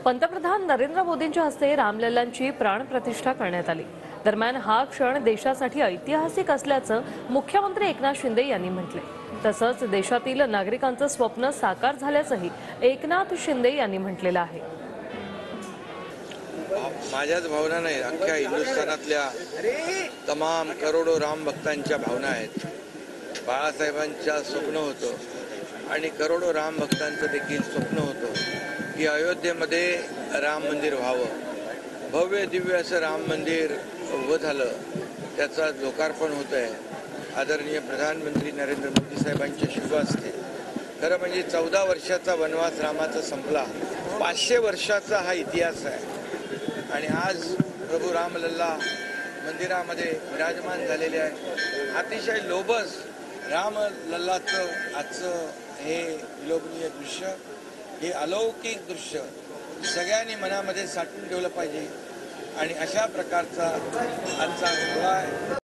पंतप्रधान नरेंद्र मोदींच्या हस्ते रामलल्लांची प्राणप्रतिष्ठा करण्यात आली। दरम्यान हा क्षण देशासाठी ऐतिहासिक असल्याचं मुख्यमंत्री एकनाथ शिंदे यांनी म्हटले। तसंच देशातील नागरिकांचं स्वप्न साकार झाल्याचंही एकनाथ शिंदे यांनी म्हटलेलं आहे। माझ्याच भावना नाही, अख्ख्या हिंदुस्थानातल्या तमाम करोडो राम भक्तांच्या भावना आहेत। बाळासाहेबांचं स्वप्न होतं आणि करोडो राम भक्तांचं देखील स्वप्न होतं की अयोध्येमध्ये राम मंदिर व्हावं। भव्य दिव्य असं राम मंदिर उभं झालं, त्याचं लोकार्पण होत आहे आदरणीय प्रधानमंत्री नरेंद्र मोदी साहेबांच्या शुभ हस्ते। खरं म्हणजे 14 वर्षाचा वनवास रामाचा संपला, 500 वर्षाचा हा इतिहास आहे आणि आज प्रभू रामलल्ला मंदिरामध्ये विराजमान झालेले आहे। अतिशय लोभस रामलल्लाचं आजचं हे विलोभनीय दृश्य, हे अलौकिक दृश्य सगळ्यांनी मनामध्ये साठवून ठेवलं पाहिजे आणि अशा प्रकारचा आजचा सोहळा आहे।